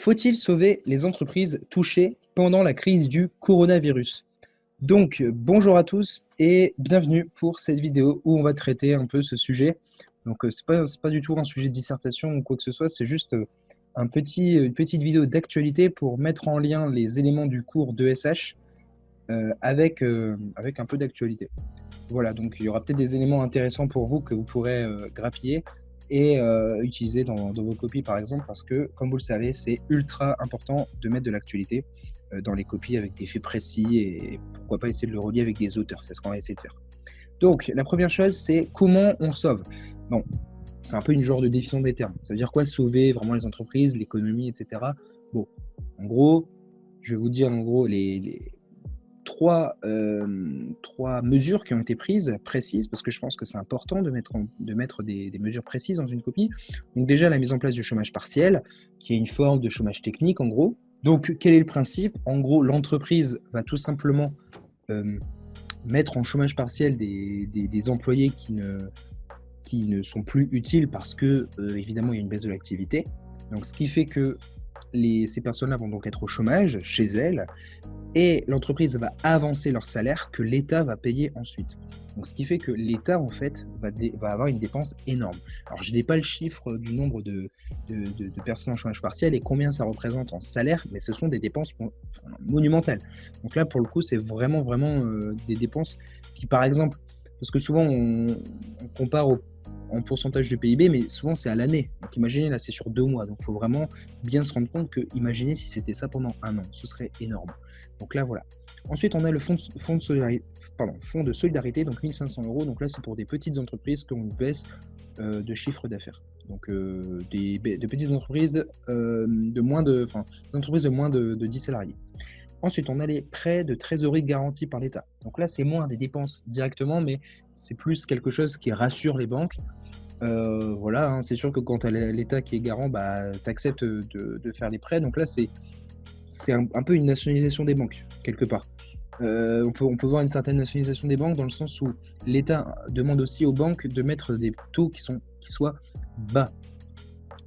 Faut-il sauver les entreprises touchées pendant la crise du coronavirus? Donc, bonjour à tous et bienvenue pour cette vidéo où on va traiter un peu ce sujet. Donc, c'est pas du tout un sujet de dissertation ou quoi que ce soit, c'est juste une petite vidéo d'actualité pour mettre en lien les éléments du cours d'ESH avec un peu d'actualité. Voilà, donc il y aura peut-être des éléments intéressants pour vous que vous pourrez grappiller et utiliser dans vos copies par exemple, parce que comme vous le savez, c'est ultra important de mettre de l'actualité dans les copies avec des faits précis et pourquoi pas essayer de le relier avec des auteurs, c'est ce qu'on va essayer de faire. Donc la première chose, c'est comment on sauve. Bon, c'est un peu une genre de définition des termes. Ça veut dire quoi sauver vraiment les entreprises, l'économie, etc. Bon, en gros, je vais vous dire en gros les trois mesures qui ont été prises, précises, parce que je pense que c'est important de mettre des mesures précises dans une copie. Donc déjà, la mise en place du chômage partiel, qui est une forme de chômage technique, en gros. Donc, quel est le principe? En gros, l'entreprise va tout simplement euh, mettre en chômage partiel des employés qui ne sont plus utiles parce que, évidemment, il y a une baisse de l'activité. Donc, ce qui fait que ces personnes-là vont donc être au chômage chez elles et l'entreprise va avancer leur salaire que l'État va payer ensuite. Donc, ce qui fait que l'État, en fait, va avoir une dépense énorme. Alors, je n'ai pas le chiffre du nombre de personnes en chômage partiel et combien ça représente en salaire, mais ce sont des dépenses monumentales. Donc là, pour le coup, c'est vraiment des dépenses qui, par exemple, parce que souvent, on compare en pourcentage de PIB, mais souvent, c'est à l'année. Donc, imaginez, là, c'est sur 2 mois. Donc, il faut vraiment bien se rendre compte que, imaginez si c'était ça pendant un an. Ce serait énorme. Donc là, voilà. Ensuite, on a le fonds de solidarité, donc 1 500 euros. Donc là, c'est pour des petites entreprises qui ont une baisse de chiffre d'affaires. Donc de petites entreprises des entreprises de moins de 10 salariés. Ensuite, on a les prêts de trésorerie garantis par l'État. Donc là, c'est moins des dépenses directement, mais c'est plus quelque chose qui rassure les banques. Voilà, hein, c'est sûr que quand tu as l'État qui est garant, bah, tu acceptes de faire les prêts. Donc là, c'est un peu une nationalisation des banques, quelque part. On peut voir une certaine nationalisation des banques dans le sens où l'État demande aussi aux banques de mettre des taux qui soient bas.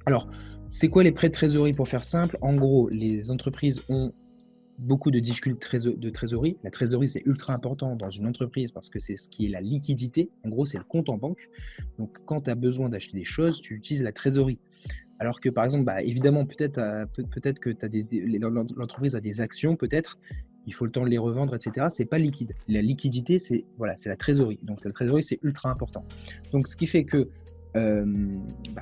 Alors, c'est quoi les prêts de trésorerie pour faire simple? En gros, les entreprises ont beaucoup de difficultés de trésorerie. La trésorerie, c'est ultra important dans une entreprise parce que c'est ce qui est la liquidité. En gros, c'est le compte en banque. Donc, quand tu as besoin d'acheter des choses, tu utilises la trésorerie. Alors que par exemple, bah, évidemment, peut-être que l'entreprise a des actions, peut-être, il faut le temps de les revendre, etc. C'est pas liquide. La liquidité, c'est voilà, c'est la trésorerie. Donc la trésorerie, c'est ultra important. Donc ce qui fait que euh,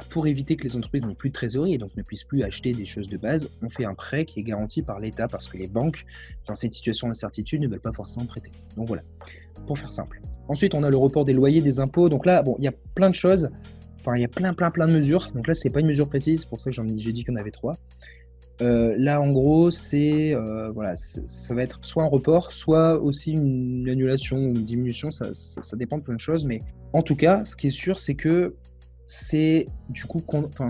pour éviter que les entreprises n'aient plus de trésorerie et donc ne puissent plus acheter des choses de base, on fait un prêt qui est garanti par l'État parce que les banques, dans cette situation d'incertitude, ne veulent pas forcément prêter. Donc voilà, pour faire simple. Ensuite, on a le report des loyers, des impôts. Donc là, bon, il y a plein de choses. Enfin, il y a plein de mesures. Donc là, c'est pas une mesure précise, c'est pour ça que j'ai dit qu'il y en avait 3. Là, en gros, voilà, ça va être soit un report, soit aussi une annulation ou une diminution. Ça dépend de plein de choses. Mais en tout cas, ce qui est sûr, c'est que c'est du coup,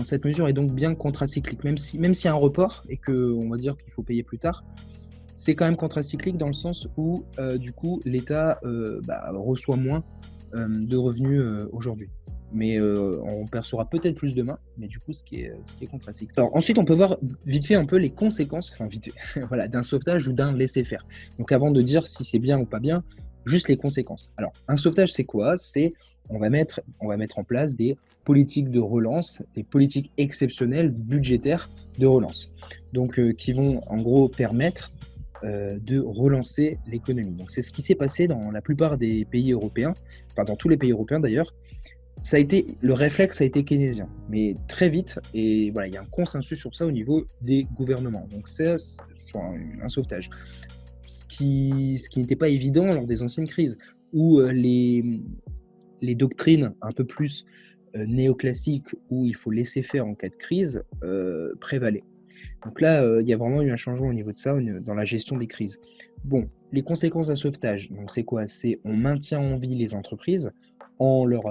cette mesure est donc bien contracyclique. Même s'il y a un report et qu'on va dire qu'il faut payer plus tard, c'est quand même contracyclique dans le sens où du coup l'État reçoit moins de revenus aujourd'hui. Mais on percevra peut-être plus demain, mais du coup ce qui est contracyclique. Alors ensuite on peut voir vite fait un peu les conséquences, enfin vite fait, voilà, d'un sauvetage ou d'un laisser-faire. Donc avant de dire si c'est bien ou pas bien, juste les conséquences. Alors un sauvetage c'est quoi? C'est on va mettre en place des politiques de relance, des politiques exceptionnelles budgétaires de relance. Donc qui vont en gros permettre de relancer l'économie. Donc c'est ce qui s'est passé dans la plupart des pays européens, enfin dans tous les pays européens d'ailleurs. Le réflexe a été keynésien, mais très vite, et voilà, il y a un consensus sur ça au niveau des gouvernements. Donc c'est un sauvetage. Ce qui n'était pas évident lors des anciennes crises, où les doctrines un peu plus néoclassiques, où il faut laisser faire en cas de crise, prévalaient. Donc là, il y a vraiment eu un changement au niveau de ça, dans la gestion des crises. Bon, les conséquences d'un sauvetage, donc c'est quoi? C'est on maintient en vie les entreprises en leur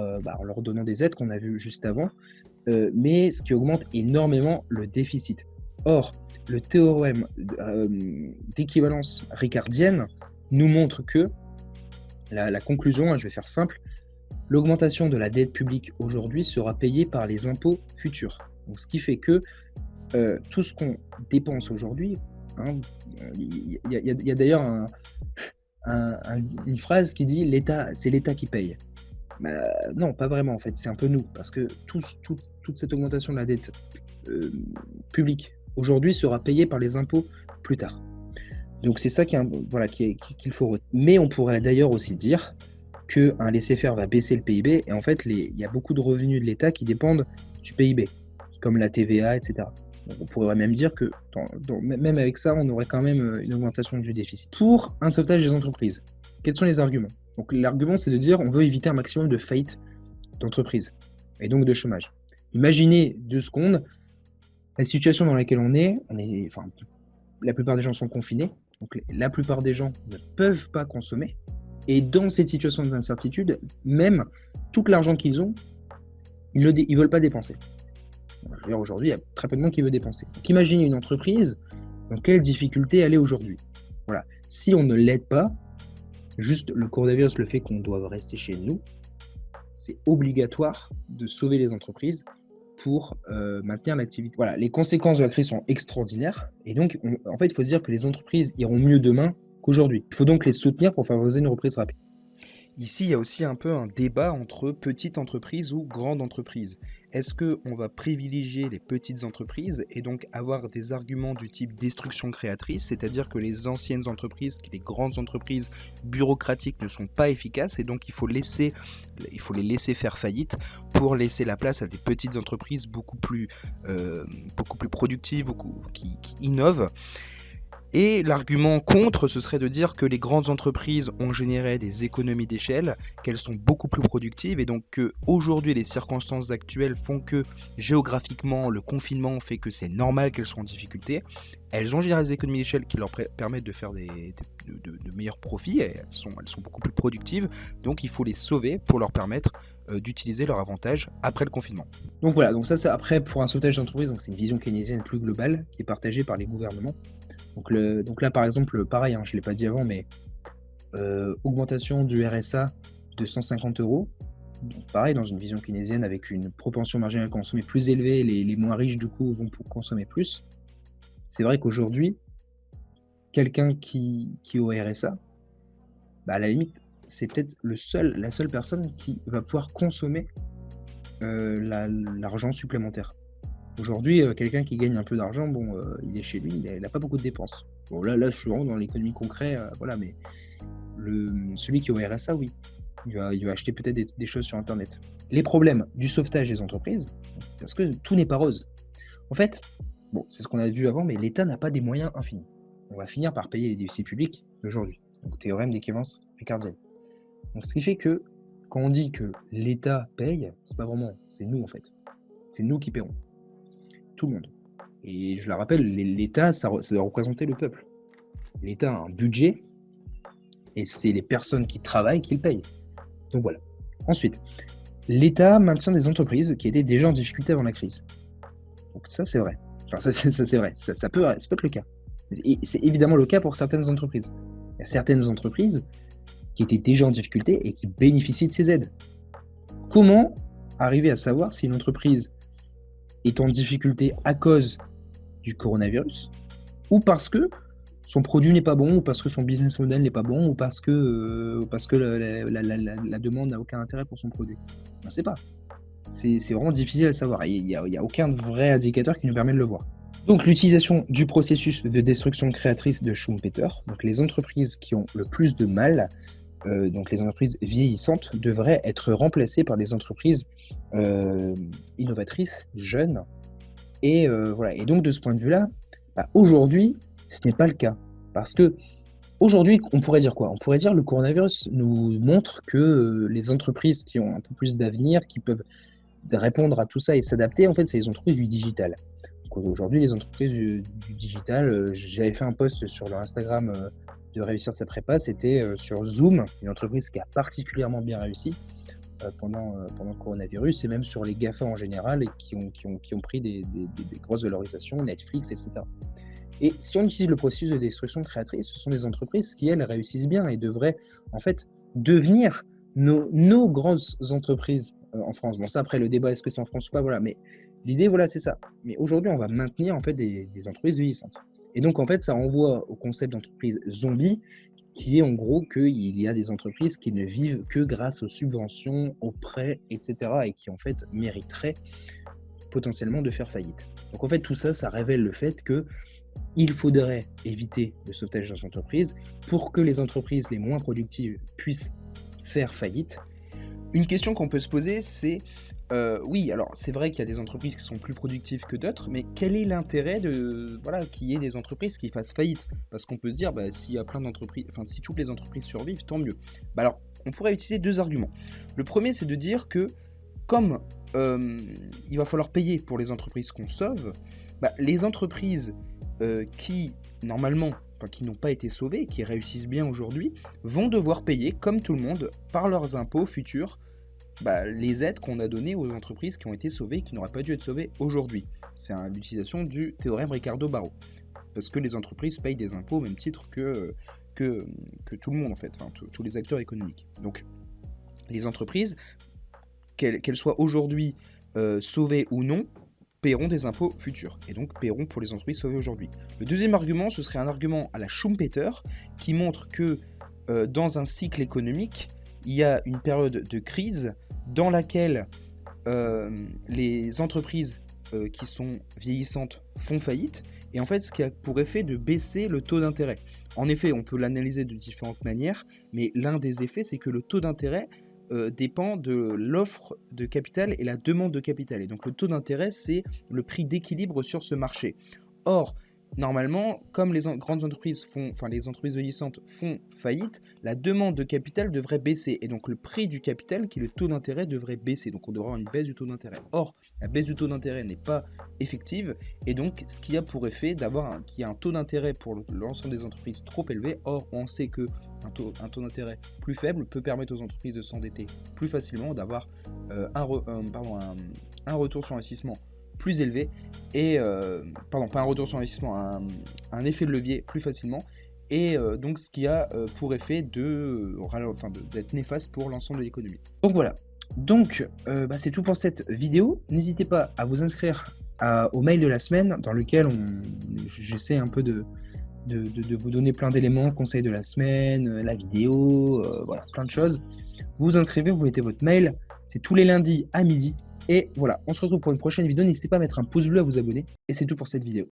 donnant des aides qu'on a vues juste avant, mais ce qui augmente énormément le déficit. Or, le théorème d'équivalence ricardienne nous montre que, la conclusion, hein, je vais faire simple, l'augmentation de la dette publique aujourd'hui sera payée par les impôts futurs. Donc, ce qui fait que tout ce qu'on dépense aujourd'hui, hein, il y a d'ailleurs une phrase qui dit: «L'État c'est l'État qui paye». Bah, non, pas vraiment en fait, c'est un peu nous, parce que toute cette augmentation de la dette, publique, aujourd'hui sera payée par les impôts plus tard. Donc c'est ça qui est un voilà, qu'il faut mais on pourrait d'ailleurs aussi dire qu'un laisser-faire va baisser le PIB et en fait il y a beaucoup de revenus de l'État qui dépendent du PIB, comme la TVA et cetera. Donc on pourrait même dire que même avec ça, on aurait quand même, une augmentation du déficit. Pour un sauvetage des entreprises, quels sont les arguments? Donc l'argument, c'est de dire: on veut éviter un maximum de faillites d'entreprises et donc de chômage. Imaginez 2 secondes la situation dans laquelle enfin, la plupart des gens sont confinés, donc la plupart des gens ne peuvent pas consommer et dans cette situation d'incertitude, même tout l'argent qu'ils ont, ils veulent pas dépenser. Je veux dire, aujourd'hui, il y a très peu de monde qui veut dépenser. Donc imaginez une entreprise dans quelle difficulté elle est aujourd'hui. Voilà. Si on ne l'aide pas, juste le coronavirus, le fait qu'on doive rester chez nous, c'est obligatoire de sauver les entreprises pour maintenir l'activité. Voilà, les conséquences de la crise sont extraordinaires et donc en fait, il faut se dire que les entreprises iront mieux demain qu'aujourd'hui. Il faut donc les soutenir pour favoriser une reprise rapide. Ici, il y a aussi un peu un débat entre petites entreprises ou grandes entreprises. Est-ce qu'on va privilégier les petites entreprises et donc avoir des arguments du type destruction créatrice, c'est-à-dire que les anciennes entreprises, que les grandes entreprises bureaucratiques ne sont pas efficaces et donc il faut les laisser faire faillite pour laisser la place à des petites entreprises beaucoup plus productives, qui innovent. Et l'argument contre, ce serait de dire que les grandes entreprises ont généré des économies d'échelle, qu'elles sont beaucoup plus productives et donc qu'aujourd'hui les circonstances actuelles font que géographiquement le confinement fait que c'est normal qu'elles soient en difficulté. Elles ont généré des économies d'échelle qui leur permettent de faire de meilleurs profits, et elles sont beaucoup plus productives, donc il faut les sauver pour leur permettre d'utiliser leur avantage après le confinement. Donc voilà, donc ça c'est après pour un sauvetage d'entreprise, donc c'est une vision keynésienne plus globale qui est partagée par les gouvernements. Donc là par exemple, pareil, hein, je ne l'ai pas dit avant, mais augmentation du RSA de 150 €. Donc pareil, dans une vision keynésienne avec une propension marginale à consommer plus élevée, les moins riches du coup vont pour consommer plus. C'est vrai qu'aujourd'hui, quelqu'un qui est au RSA, bah, à la limite, c'est peut-être la seule personne qui va pouvoir consommer l'argent supplémentaire. Aujourd'hui, quelqu'un qui gagne un peu d'argent, bon, il est chez lui, il a pas beaucoup de dépenses. Bon là, je suis vraiment dans l'économie concrète, voilà, mais celui qui est au RSA, oui, il va acheter peut-être des choses sur internet. Les problèmes du sauvetage des entreprises, parce que tout n'est pas rose. En fait, bon, c'est ce qu'on a vu avant, mais l'État n'a pas des moyens infinis. On va finir par payer les déficits publics d'aujourd'hui. Donc théorème d'équivalence ricardienne. Donc ce qui fait que quand on dit que l'État paye, c'est pas vraiment, c'est nous en fait. C'est nous qui paierons. Tout le monde. Et je le rappelle, l'État, ça doit représenter le peuple. L'État a un budget et c'est les personnes qui travaillent qui le payent. Donc voilà. Ensuite, l'État maintient des entreprises qui étaient déjà en difficulté avant la crise. Donc ça, c'est vrai. Enfin, ça c'est vrai. Ça peut être le cas. Et c'est évidemment le cas pour certaines entreprises. Il y a certaines entreprises qui étaient déjà en difficulté et qui bénéficient de ces aides. Comment arriver à savoir si une entreprise est en difficulté à cause du coronavirus ou parce que son produit n'est pas bon, ou parce que son business model n'est pas bon, ou parce que la demande n'a aucun intérêt pour son produit? On ne sait pas. C'est vraiment difficile à savoir. Il n'y a aucun vrai indicateur qui nous permet de le voir. Donc l'utilisation du processus de destruction créatrice de Schumpeter, donc les entreprises qui ont le plus de mal, donc les entreprises vieillissantes, devraient être remplacées par des entreprises innovatrices, jeunes. Et voilà. Et donc de ce point de vue-là, bah, aujourd'hui, ce n'est pas le cas. Parce que aujourd'hui, on pourrait dire quoi? On pourrait dire le coronavirus nous montre que les entreprises qui ont un peu plus d'avenir, qui peuvent répondre à tout ça et s'adapter, en fait, c'est les entreprises du digital. Donc aujourd'hui, les entreprises du digital, j'avais fait un post sur leur Instagram de Réussir sa prépa, c'était sur Zoom, une entreprise qui a particulièrement bien réussi pendant le coronavirus, et même sur les GAFA en général, et qui ont pris des grosses valorisations, Netflix, etc. Et si on utilise le processus de destruction créatrice, ce sont des entreprises qui, elles, réussissent bien et devraient en fait devenir nos grandes entreprises en France. Bon, ça, après, le débat, est-ce que c'est en France ou pas, voilà, mais L'idée, voilà, c'est ça. Mais aujourd'hui, on va maintenir en fait des entreprises vieillissantes. Et donc, en fait, ça renvoie au concept d'entreprise zombie, qui est en gros qu'il y a des entreprises qui ne vivent que grâce aux subventions, aux prêts, etc. et qui en fait mériteraient potentiellement de faire faillite. Donc en fait, tout ça, ça révèle le fait que il faudrait éviter le sauvetage des entreprises pour que les entreprises les moins productives puissent faire faillite. Une question qu'on peut se poser, c'est oui, alors c'est vrai qu'il y a des entreprises qui sont plus productives que d'autres, mais quel est l'intérêt de voilà qu'il y ait des entreprises qui fassent faillite? Parce qu'on peut se dire, bah, s'il y a plein d'entreprises, enfin si toutes les entreprises survivent, tant mieux. Bah alors, on pourrait utiliser deux arguments. Le premier, c'est de dire que comme il va falloir payer pour les entreprises qu'on sauve, bah, les entreprises qui normalement, enfin qui n'ont pas été sauvées, qui réussissent bien aujourd'hui, vont devoir payer, comme tout le monde, par leurs impôts futurs, bah, les aides qu'on a données aux entreprises qui ont été sauvées et qui n'auraient pas dû être sauvées aujourd'hui. C'est l'utilisation du théorème Ricardo-Barreau. Parce que les entreprises payent des impôts au même titre que tout le monde, en fait, enfin, tous les acteurs économiques. Donc, les entreprises, qu'elles soient aujourd'hui sauvées ou non, paieront des impôts futurs, et donc paieront pour les entreprises sauvées aujourd'hui. Le deuxième argument, ce serait un argument à la Schumpeter, qui montre que dans un cycle économique, il y a une période de crise dans laquelle les entreprises qui sont vieillissantes font faillite, et en fait ce qui a pour effet de baisser le taux d'intérêt. En effet, on peut l'analyser de différentes manières, mais l'un des effets, c'est que le taux d'intérêt dépend de l'offre de capital et la demande de capital. Et donc le taux d'intérêt, c'est le prix d'équilibre sur ce marché. Or, normalement, comme les grandes entreprises les entreprises vieillissantes font faillite, la demande de capital devrait baisser. Et donc le prix du capital, qui est le taux d'intérêt, devrait baisser. Donc on devrait avoir une baisse du taux d'intérêt. Or, la baisse du taux d'intérêt n'est pas effective. Et donc, ce qui a pour effet qu'il y a un taux d'intérêt pour l'ensemble des entreprises trop élevé. Or, on sait que un taux d'intérêt plus faible peut permettre aux entreprises de s'endetter plus facilement, d'avoir un retour sur investissement plus élevé et pas un retour sur investissement, un effet de levier plus facilement, et donc ce qui a pour effet d'être néfaste pour l'ensemble de l'économie. Donc voilà. Donc c'est tout pour cette vidéo. N'hésitez pas à vous inscrire au mail de la semaine dans lequel j'essaie un peu de vous donner plein d'éléments, conseils de la semaine, la vidéo, voilà, plein de choses. Vous vous inscrivez, vous mettez votre mail, c'est tous les lundis à midi. Et voilà, on se retrouve pour une prochaine vidéo. N'hésitez pas à mettre un pouce bleu, à vous abonner. Et c'est tout pour cette vidéo.